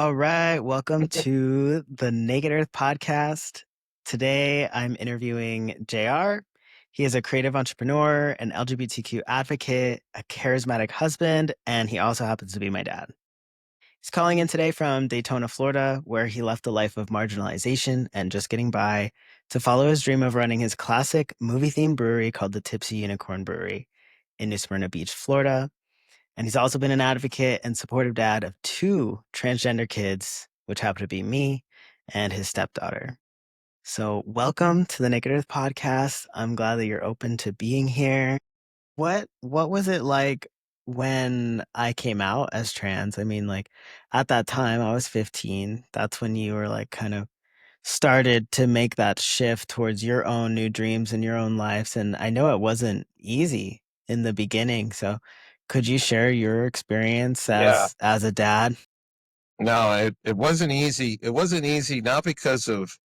All right, welcome to the Naked Earth podcast. Today I'm interviewing JR. He is a creative entrepreneur, an LGBTQ advocate, a charismatic husband, and he also happens to be my dad. He's calling in today from Daytona, Florida, where he left a life of marginalization and just getting by to follow his dream of running his classic movie themed brewery called the Tipsy Unicorn Brewery in New Smyrna Beach, Florida. And he's also been an advocate and supportive dad of two transgender kids, which happen to be me and his stepdaughter. So, welcome to the Naked Earth podcast. I'm glad that you're open to being here. What was it like when I came out as trans? I mean, like at that time I was 15. That's when you were like kind of started to make that shift towards your own new dreams and your own lives. And I know it wasn't easy in the beginning. So could you share your experience Yeah. as a dad? No, it wasn't easy. It wasn't easy, not because of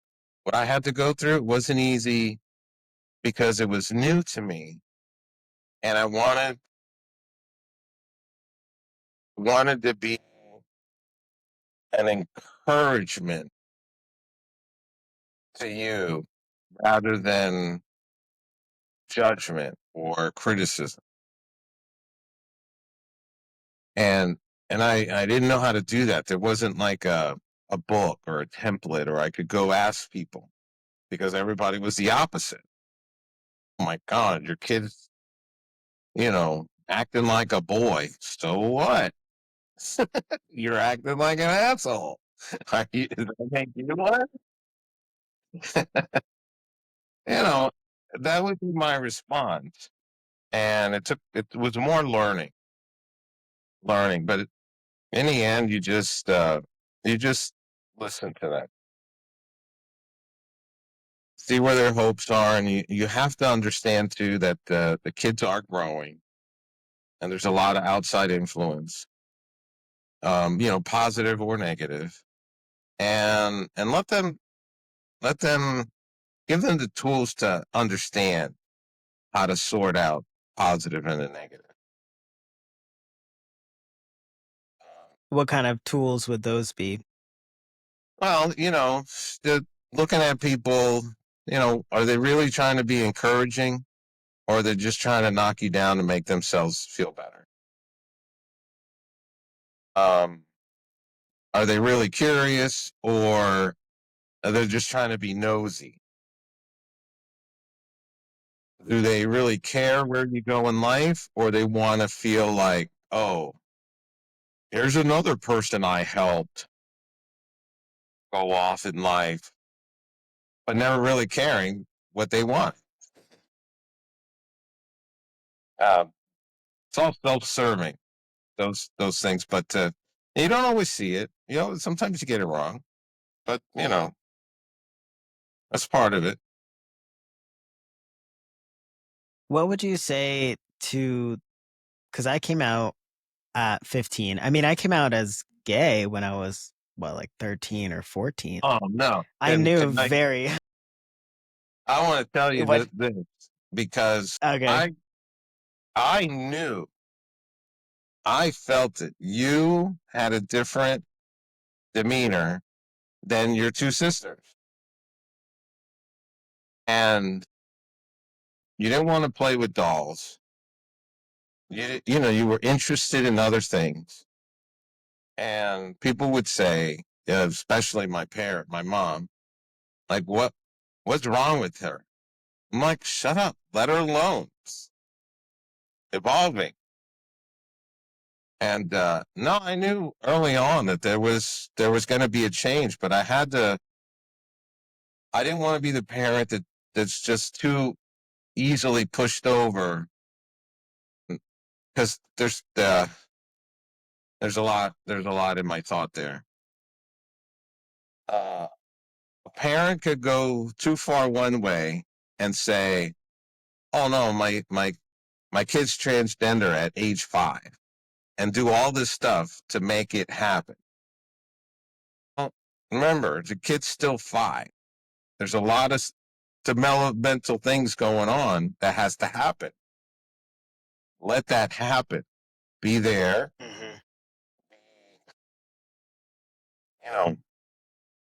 what I had to go through. It wasn't easy because it was new to me. And I wanted to be an encouragement to you rather than judgment or criticism. And I didn't know how to do that. There wasn't like a book or a template or I could go ask people because everybody was the opposite. Oh my God, your kid's acting like a boy. So what? You're acting like an asshole. Does that make you what? You know, that would be my response. And it was more learning. But in the end, you just listen to them, see where their hopes are, and you have to understand too that the kids are growing, and there's a lot of outside influence, positive or negative, and let them give them the tools to understand how to sort out positive and the negative. What kind of tools would those be? Well, looking at people, are they really trying to be encouraging or are they just trying to knock you down to make themselves feel better? Um, are they really curious or are they just trying to be nosy? Do they really care where you go in life or they want to feel like, oh, here's another person I helped go off in life, but never really caring what they want. Um, it's all self-serving, those things, but you don't always see it. Sometimes you get it wrong, but that's part of it. What would you say to, because I came out at 15. I mean, I came out as gay when I was, what, like 13 or 14. Oh no, I and knew and very, I want to tell you what, this because okay. I knew, I felt it. You had a different demeanor than your two sisters, and you didn't want to play with dolls. You were interested in other things. And people would say, especially my mom, like, what's wrong with her? I'm like, shut up, let her alone. It's evolving. And no, I knew early on that there was going to be a change, but I didn't want to be the parent that's just too easily pushed over because there's a lot in my thought there. A parent could go too far one way and say, "Oh no, my kid's transgender at age 5," and do all this stuff to make it happen. Well, remember, the kid's still 5. There's a lot of developmental things going on that has to happen. Let that happen. Be there. Mhm. you know,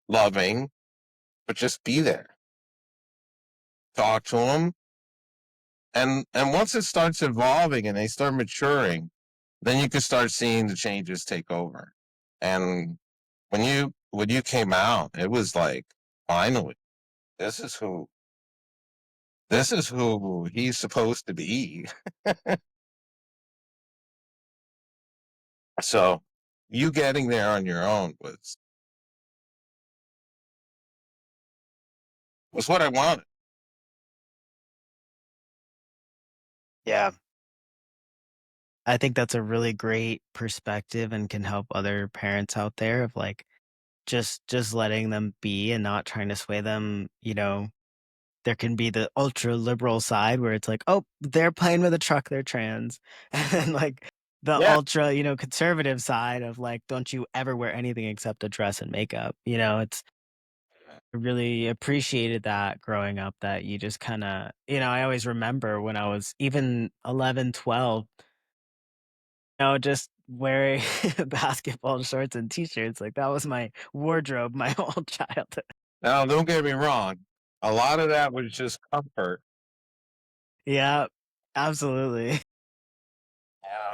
loving, but just be there. Talk to them, and once it starts evolving and they start maturing, then you can start seeing the changes take over. And when you came out, it was like, finally, this is who this is who he's supposed to be. So you getting there on your own was what I wanted. Yeah. I think that's a really great perspective and can help other parents out there of like just letting them be and not trying to sway them, there can be the ultra liberal side where it's like, "Oh, they're playing with a truck, they're trans." And then, like, the Yeah. ultra, conservative side of, like, "Don't you ever wear anything except a dress and makeup." It's I really appreciated that growing up that you just kinda I always remember when I was even 11, 12, just wearing basketball shorts and T-shirts, like, that was my wardrobe my whole childhood. Now, don't get me wrong. A lot of that was just comfort. Yeah, absolutely.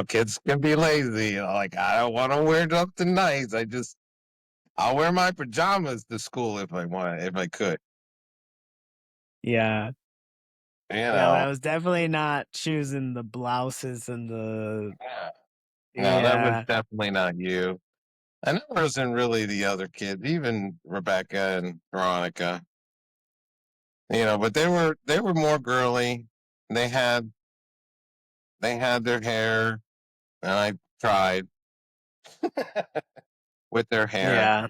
Kids can be lazy. Like, I don't want to wear something nice. I'll wear my pajamas to school if I could. Yeah. You Yeah, but know. I was definitely not choosing the blouses and the Yeah. No, that was yeah, definitely not you. And it wasn't really the other kids, even Rebecca and Veronica. But they were more girly. They had they had their hair, and I tried with their hair. yeah.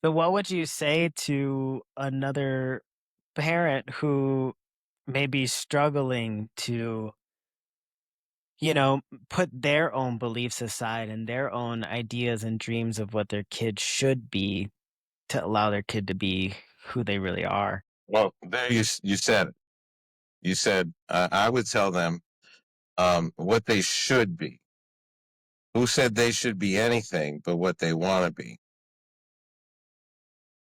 So what would you say to another parent who may be struggling to, put their own beliefs aside and their own ideas and dreams of what their kid should be to allow their kid to be who they really are? Well, there you said it. You said I would tell them what they should be. Who said they should be anything but what they want to be?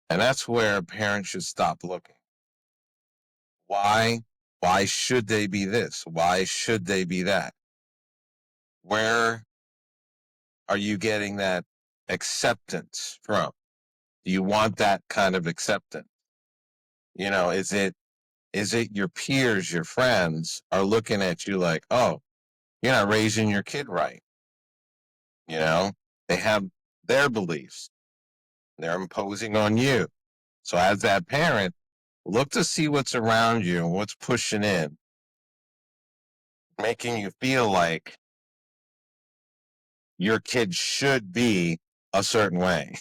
And that's where a parent should stop looking. Why? Why should they be this? Why should they be that? Where are you getting that acceptance from? Do you want that kind of acceptance? Is it your peers, your friends are looking at you like, oh, you're not raising your kid right? You know, they have their beliefs. They're imposing on you. So as that parent, look to see what's around you and what's pushing in, making you feel like your kid should be a certain way.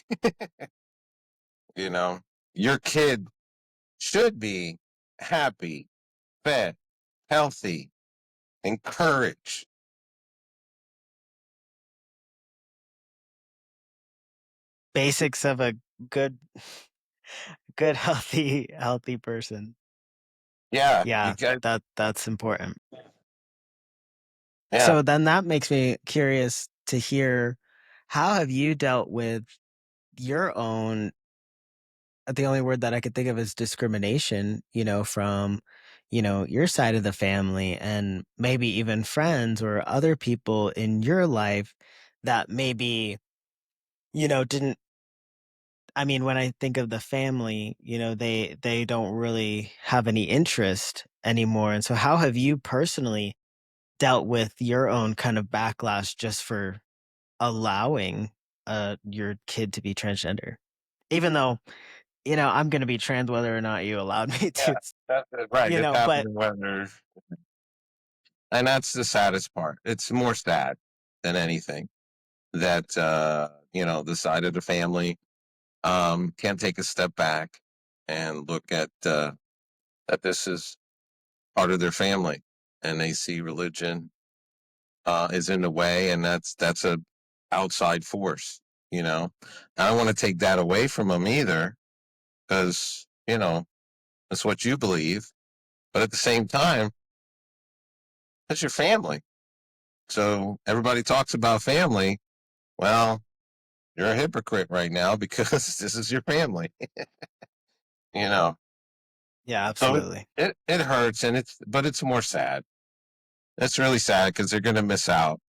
You know, your kid should be happy, fed, healthy, encouraged. Basics of a good good healthy person. Yeah, you Yeah, got, that's important. yeah. So then that makes me curious to hear how have you dealt with your own the only word that I could think of is discrimination, from, your side of the family and maybe even friends or other people in your life that maybe, didn't I mean, when I think of the family, they don't really have any interest anymore. And so how have you personally dealt with your own kind of backlash just for allowing, your kid to be transgender? Even though, I'm gonna be trans whether or not you allowed me Yeah, to, that's it. Right. It's but happening whether, and that's the saddest part. It's more sad than anything that, the side of the family, can't take a step back and look at, that this is part of their family, and they see religion, is in the way, and that's a outside force. I don't want to take that away from them either, because that's what you believe. But at the same time, that's your family. So everybody talks about family, Well, you're a hypocrite right now because this is your family, you know. Yeah, So absolutely. it hurts, and it's more sad. It's really sad because they're going to miss out.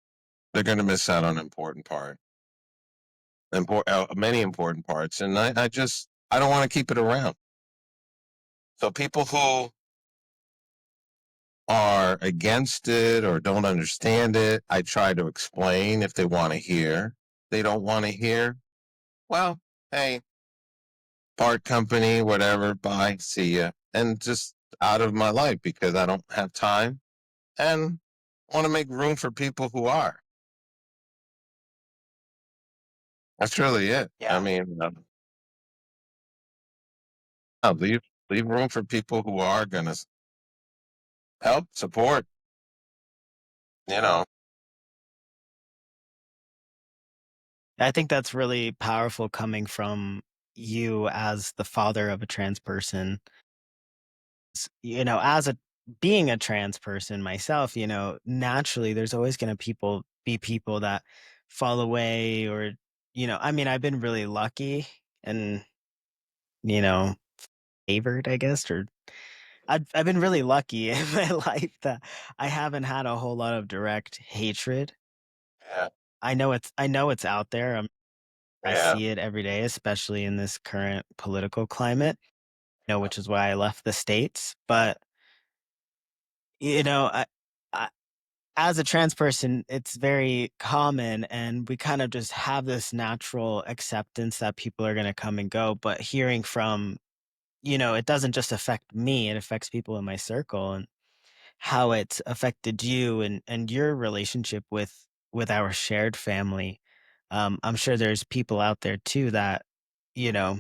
They're going to miss out on many important parts, and I don't want to keep it around. So people who are against it or don't understand it, I try to explain if they want to hear. They don't want to hear. Well, hey, part company, whatever. Bye, see ya, and just out of my life because I don't have time and want to make room for people who are. That's really it. I Yeah. mean, leave room for people who are gonna help support. You know, I think that's really powerful coming from you as the father of a trans person. As a being a trans person myself, naturally there's always going to be people that fall away or I mean, I've been really lucky and you know, favored, I guess, or I've been really lucky in my life that I haven't had a whole lot of direct hatred. yeah, I know it's out there. I yeah, see it every day, especially in this current political climate, which is why I left the States. But, you know, I as a trans person, it's very common and we kind of just have this natural acceptance that people are gonna come and go. But hearing from, it doesn't just affect me, it affects people in my circle and how it's affected you and your relationship with our shared family. I'm sure there's people out there too that, you know,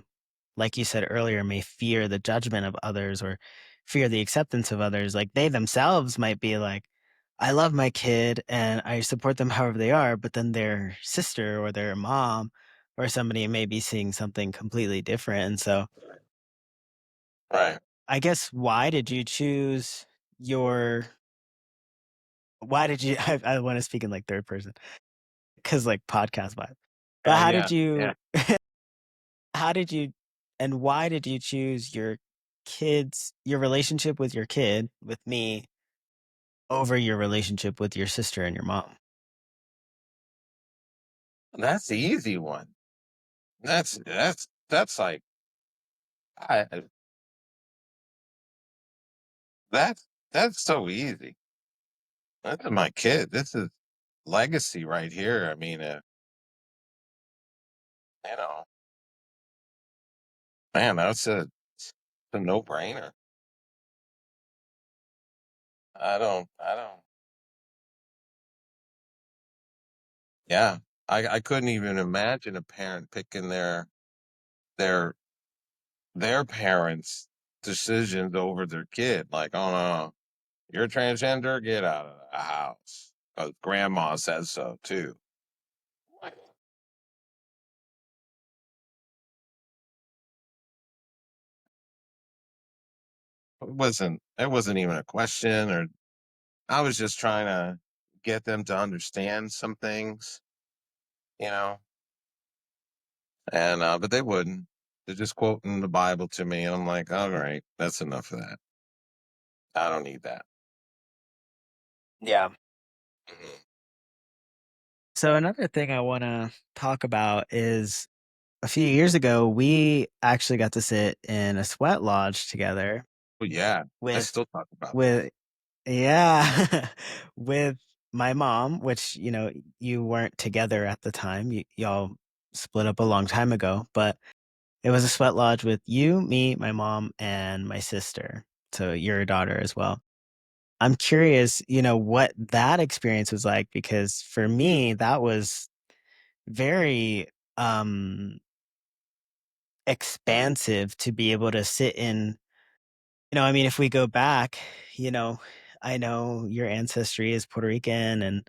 like you said earlier, may fear the judgment of others or fear the acceptance of others. Like they themselves might be like, I love my kid and I support them however they are, but then their sister or their mom or somebody may be seeing something completely different. And so right. I guess your why did you I want to speak in like third person because like podcast vibe. But Yeah, yeah. how did you and why did you choose your relationship with your kid, with me, over your relationship with your sister and your mom? That's the easy one. That's like I that's so easy. That's my kid. This is legacy right here. I mean, you know, man, a no brainer. I don't. Yeah, I couldn't even imagine a parent picking their their parents' decisions over their kid. Like, oh no, you're transgender, get out of the house. 'Cause grandma says so too. Like, it wasn't even a question, or I was just trying to get them to understand some things, you know, and but they wouldn't. They're just quoting the Bible to me, and I'm like, all right, that's enough of that. I don't need that. Yeah. Mhm. So another thing I want to talk about is a few years ago we actually got to sit in a sweat lodge together But yeah, I with still talk about that. with yeah, with my mom, which, you weren't together at the time. Y'all split up a long time ago, but it was a sweat lodge with you, me, my mom, and my sister. So your daughter as well. I'm curious, what that experience was like because for me, that was very expansive to be able to sit in. I mean, if we go back, you know, I know your ancestry is Puerto Rican and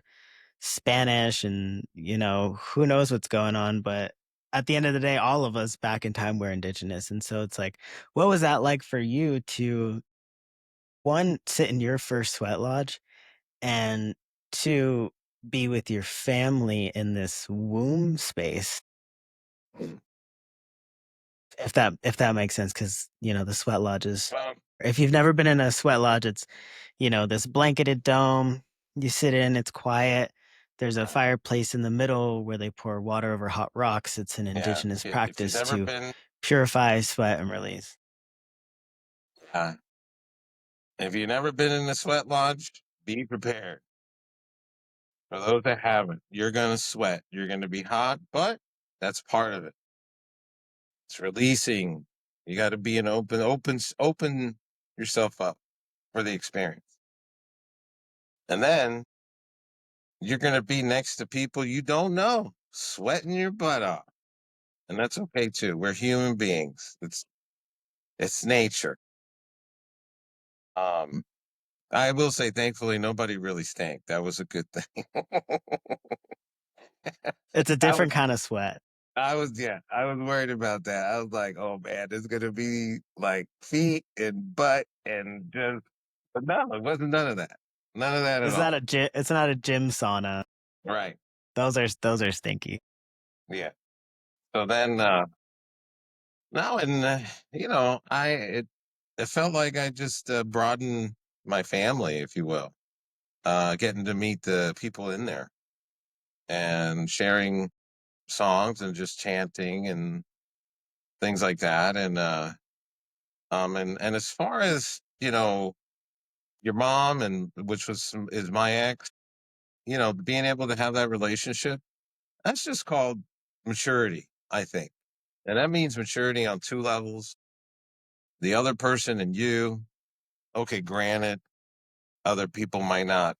Spanish and, who knows what's going on, but at the end of the day, all of us back in time were indigenous. And so it's like, what was that like for you to one, sit in your first sweat lodge and two be with your family in this womb space, if that makes sense, because the sweat lodges. Well, If you've never been in a sweat lodge, it's this blanketed dome. You sit in, it's quiet. There's a fireplace in the middle where they pour water over hot rocks. It's an yeah. indigenous If you've practice never to been, purify sweat and release. uh, if you've never been in a sweat lodge, be prepared. For those that haven't, you're gonna sweat. You're gonna be hot, but that's part of it. It's releasing. You got to be an open yourself up for the experience, and then you're gonna be next to people you don't know, sweating your butt off, and that's okay too. We're human beings. It's nature. Um, I will say, thankfully, nobody really stank. That was a good thing. It's a I was different kind of sweat. yeah, I was worried about that. I was like, oh man, there's gonna be like feet and butt and just, but no, it wasn't none of that. None of that at It's not all. a gym. It's not a gym sauna. Right. Those are stinky. Yeah. So then, no, and it felt like I just broadened my family, if you will, getting to meet the people in there and sharing songs and just chanting and things like that. And as far as your mom, and which is my ex, being able to have that relationship, that's just called maturity, I think. And that means maturity on two levels. The other person and you, okay, granted, other people might not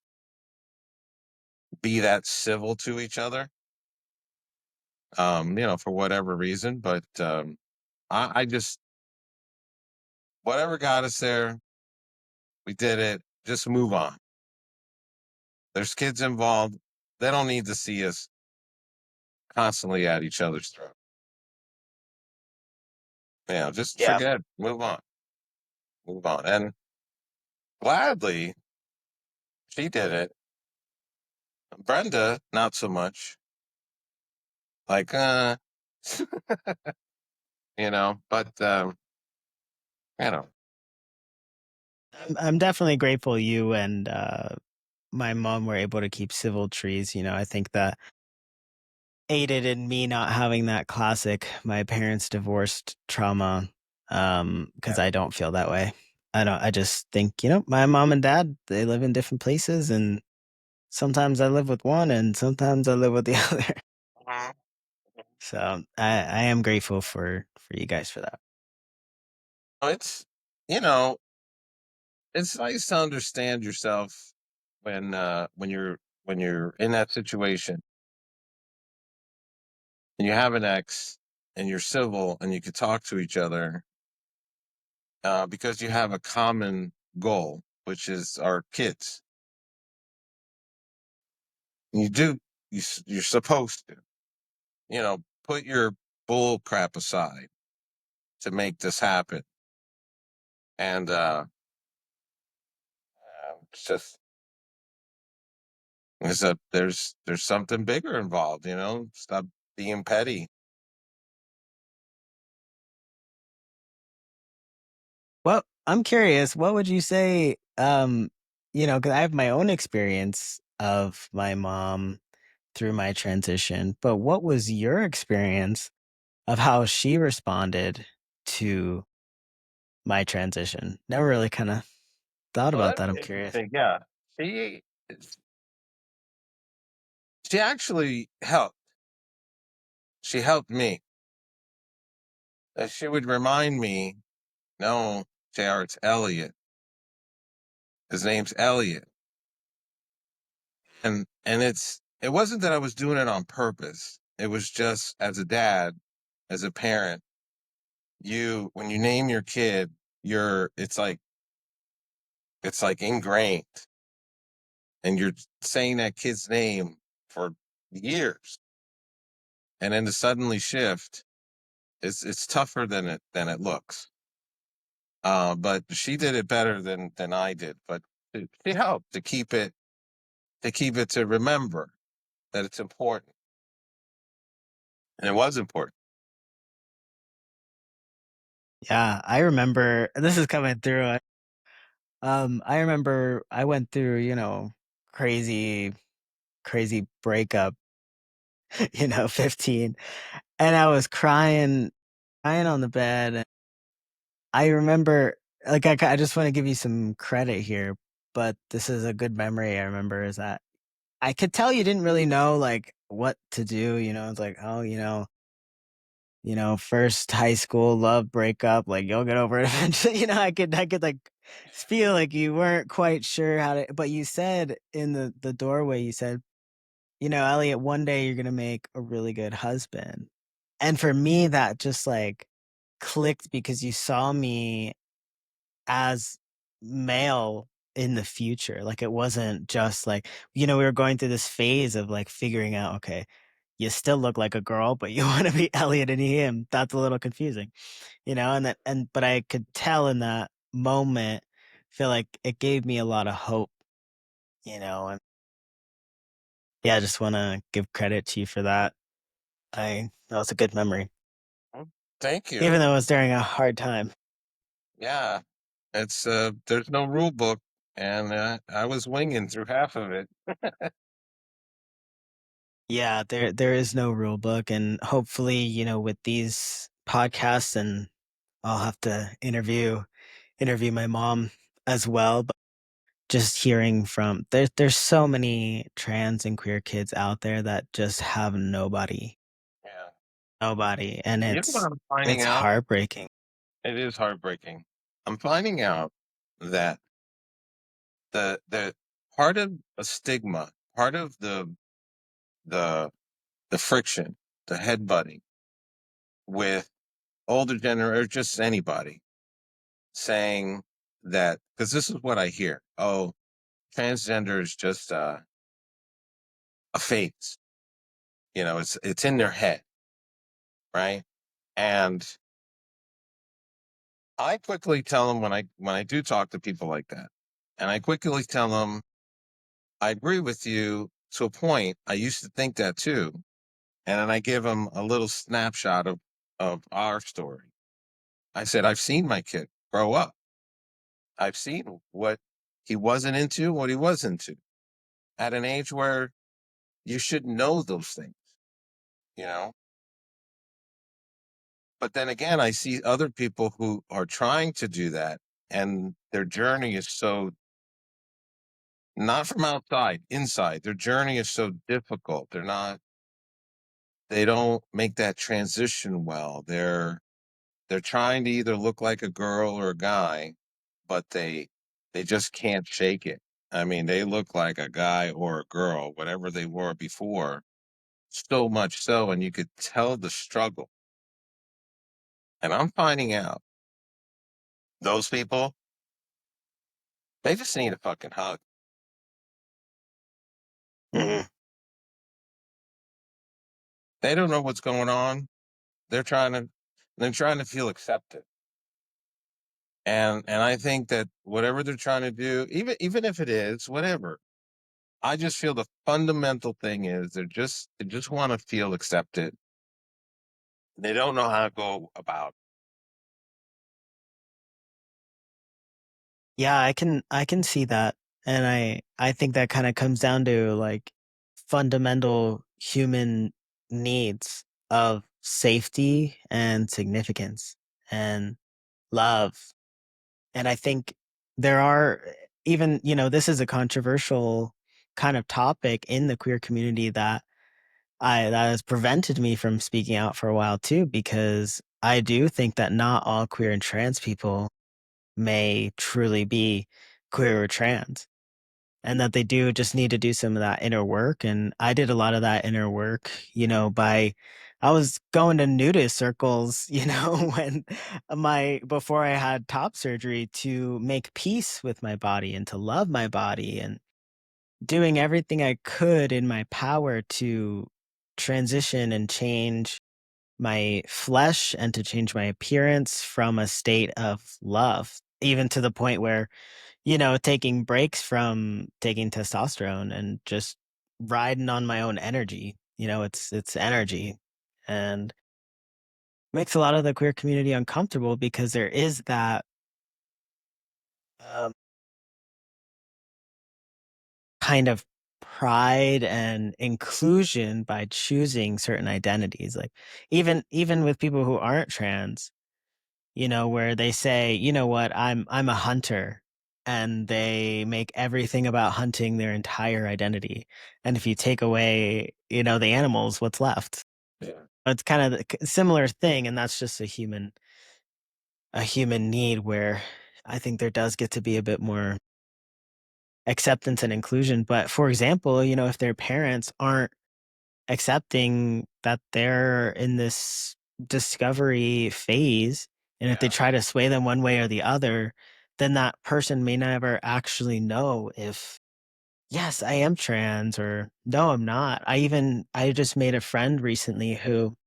be that civil to each other, for whatever reason, but I just, whatever got us there, we did it. Just move on. There's kids involved. They don't need to see us constantly at each other's throat. Just Yeah. forget, move on. And gladly, she did it. Brenda, not so much. Like, but, you know, I'm definitely grateful you and my mom were able to keep civil trees. I think that aided in me not having that classic my parents divorced trauma. Because yeah. I don't feel that way. I just think, my mom and dad, they live in different places, and sometimes I live with one and sometimes I live with the other. Mhm. So I am grateful for you guys for that. It's, you know, it's nice to understand yourself when you're in that situation and you have an ex and you're civil and you can talk to each other, because you have a common goal, which is our kids. You do, you're supposed to, put your bull crap aside to make this happen. And it's just, there's something bigger involved. Stop being petty. Well, I'm curious, what would you say, because I have my own experience of my mom through my transition, but what was your experience of how she responded to my transition? Never really kind of thought Well, about that's that. I'm curious. interesting. Yeah, she she actually helped. She helped me. She would remind me, no, JR, it's Elliot. His name's Elliot. And it wasn't that I was doing it on purpose. It was just as a dad, as a parent, when you name your kid, it's like ingrained, and you're saying that kid's name for years. And then to suddenly shift, it's tougher than it looks. But she did it better than I did. But she helped to keep it. to keep it to remember that it's important. And it was important. Yeah, I remember this is coming through. I remember I went through, crazy, crazy breakup, 15, and I was crying on the bed. I remember, like, I just want to give you some credit here, but this is a good memory I remember is that I could tell you didn't really know like what to do. It's like, oh, first high school love breakup, like you'll get over it eventually. I could like feel like you weren't quite sure how to, but you said in the doorway, you said, Elliot, one day you're gonna make a really good husband. And for me, that just like clicked because you saw me as male in the future. Like it wasn't just like, we were going through this phase of like figuring out, okay, you still look like a girl, but you want to be Elliot and him. That's a little confusing, but I could tell in that moment, feel like it gave me a lot of hope, and yeah, I just want to give credit to you for that. That was a good memory, Well, thank you. even though it was during a hard time. Yeah. It's there's no rule book, and I was winging through half of it. Yeah, there is no rule book, and hopefully, with these podcasts, and I'll have to interview my mom as well. But just hearing from there's so many trans and queer kids out there that just have Yeah. nobody, and You know what I'm finding it's out? heartbreaking. It is heartbreaking. I'm finding out that the part of a stigma, part of the the friction, the headbutting with older generation or just anybody saying that, because this is what I hear. Oh, transgender is just a phase. It's in their head, right? And I quickly tell them when I do talk to people like that, and I quickly tell them I agree with you to a point. I used to think that too, and then I give them a little snapshot of our story. I said I've seen my kid grow up. I've seen what he wasn't into, what he was into, at an age where you should know those things, you know. But then again, I see other people who are trying to do that, and their journey is so not from outside, inside. Their journey is so difficult. They don't make that transition well. They're trying to either look like a girl or a guy, but they just can't shake it. I mean, they look like a guy or a girl, whatever they were before, so much so, and you could tell the struggle. And I'm finding out those people, they just need a fucking hug. Mhm. They don't know what's going on. They're trying to they're trying to feel accepted. And I think that whatever they're trying to do, even if it is whatever, I just feel the fundamental thing is they just want to feel accepted. They don't know how to go about. Yeah, I can see that, and I think that kind of comes down to like fundamental human needs of safety and significance and love. And I think there are, even, this is a controversial kind of topic in the queer community that has prevented me from speaking out for a while too, because I do think that not all queer and trans people may truly be queer or trans, and that they do just need to do some of that inner work. And I did a lot of that inner work, by I was going to nudist circles, when before I had top surgery, to make peace with my body and to love my body, and doing everything I could in my power to transition and change my flesh and to change my appearance from a state of love, even to the point where, taking breaks from taking testosterone and just riding on my own energy. It's energy, and makes a lot of the queer community uncomfortable because there is that um, kind of pride and inclusion by choosing certain identities. Like even with people who aren't trans, where they say, you know what, I'm a hunter, and they make everything about hunting their entire identity. And if you take away, the animals, what's left? Yeah. It's kind of a similar thing, and that's just a human need where I think there does get to be a bit more acceptance and inclusion. But for example, if their parents aren't accepting that they're in this discovery phase, and if they Yeah. try to sway them one way or the other, then that person may never actually know if, yes, I am trans, or no, I'm not. I just made a friend recently who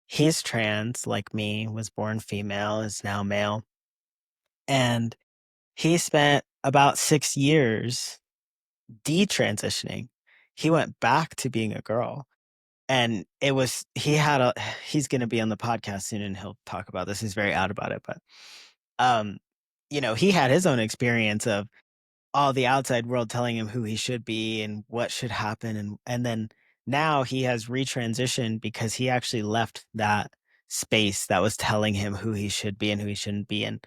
he's trans like me, was born female, is now male. And he spent about 6 years detransitioning. He went back to being a girl. And he's going to be on the podcast soon, and he'll talk about this. He's very out about it, but, um, he had his own experience of all the outside world telling him who he should be and what should happen. And then now he has retransitioned because he actually left that space that was telling him who he should be and who he shouldn't be. And,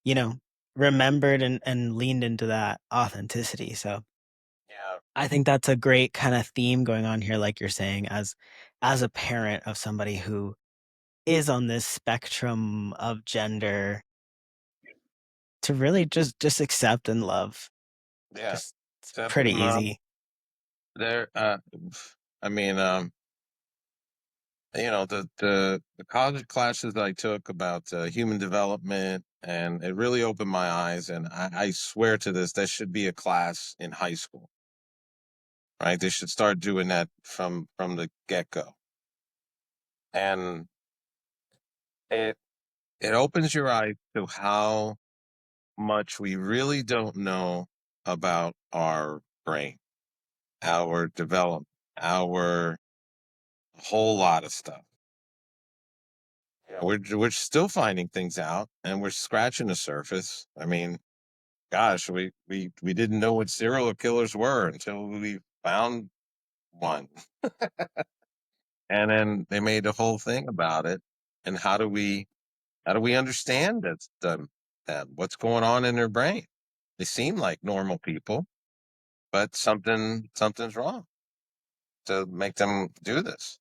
you know, remembered and leaned into that authenticity. So, Yeah. I think that's a great kind of theme going on here, like you're saying, as a parent of somebody who is on this spectrum of gender, to really just accept and love. Yeah. Just it's Except pretty them easy. there. I mean, the college classes that I took about human development, and it really opened my eyes. And I swear to this, that should be a class in high school, right? They should start doing that from the get go, and it it opens your eyes to how much we really don't know about our brain, our development, our whole lot of stuff. Yeah, we're still finding things out, and we're scratching the surface. I mean, gosh, we didn't know what serial killers were until we found one, and then they made a whole thing about it. And how do we understand that what's going on in their brain? They seem like normal people, but something's wrong to make them do this.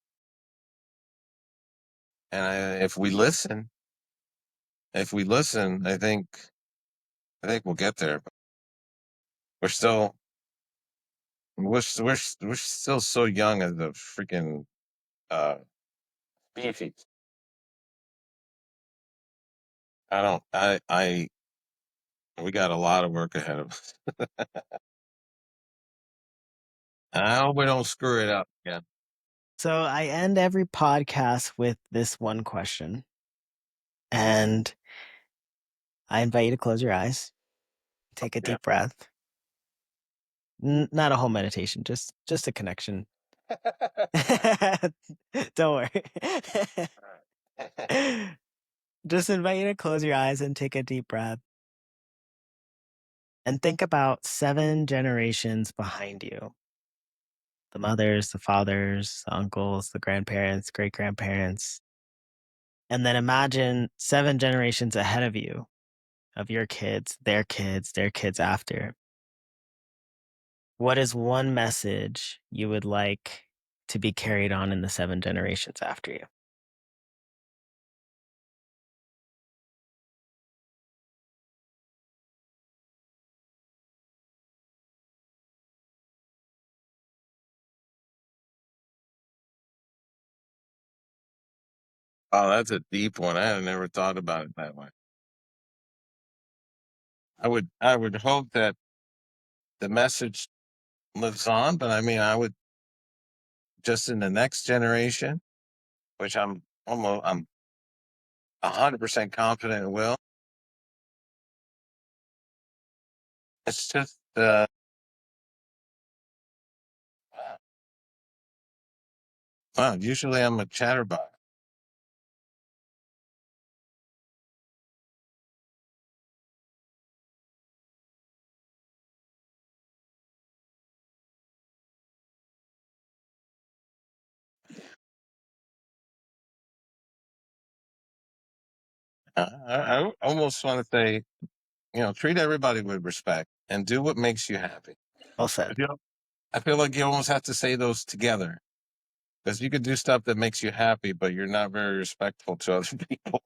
And if we listen, I think we'll get there. But we're still we're still so young as a freaking uh, species. I don't. I. We got a lot of work ahead of us. I hope we don't screw it up again. So I end every podcast with this one question, and I invite you to close your eyes, take a Yeah. deep breath. Not a whole meditation, just a connection. Don't worry. Just invite you to close your eyes and take a deep breath, and think about 7 generations behind you: the mothers, the fathers, the uncles, the grandparents, great grandparents. And then imagine 7 generations ahead of you, of your kids, their kids after. What is one message you would like to be carried on in the 7 generations after you? Oh, that's a deep one. I had never thought about it that way. I would hope that the message lives on, but I mean, I would just in the next generation, which I'm 100% confident it will. It's just wow. Usually I'm a chatterbox. I almost want to say, treat everybody with respect and do what makes you happy. Well said. I feel like you almost have to say those together because you could do stuff that makes you happy, but you're not very respectful to other people.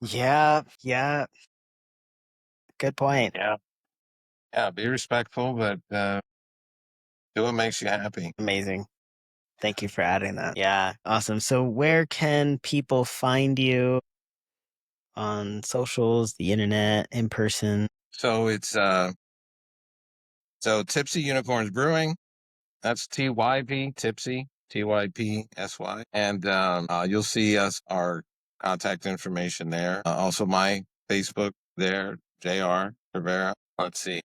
Yeah, yeah. Good point. Yeah. Yeah. Be respectful, but do what makes you happy. Amazing. Thank you for adding that. Yeah, awesome. So, where can people find you on socials, the internet, in person? So it's Tipsy Unicorns Brewing. That's TYP, Tipsy, TYPSY. And you'll see our contact information there. Also, my Facebook there, JR Rivera. Let's see.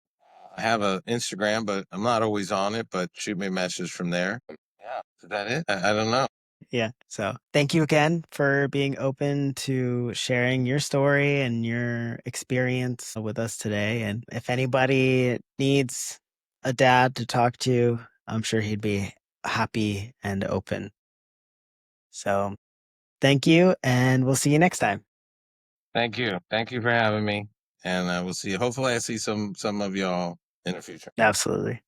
I have an Instagram, but I'm not always on it, but shoot me a message from there. Yeah. Is that it? I don't know. Yeah. So, thank you again for being open to sharing your story and your experience with us today. And if anybody needs a dad to talk to, I'm sure he'd be happy and open. So, thank you, and we'll see you next time. Thank you. Thank you for having me. And we'll see you. Hopefully I see some of y'all in the future. Absolutely.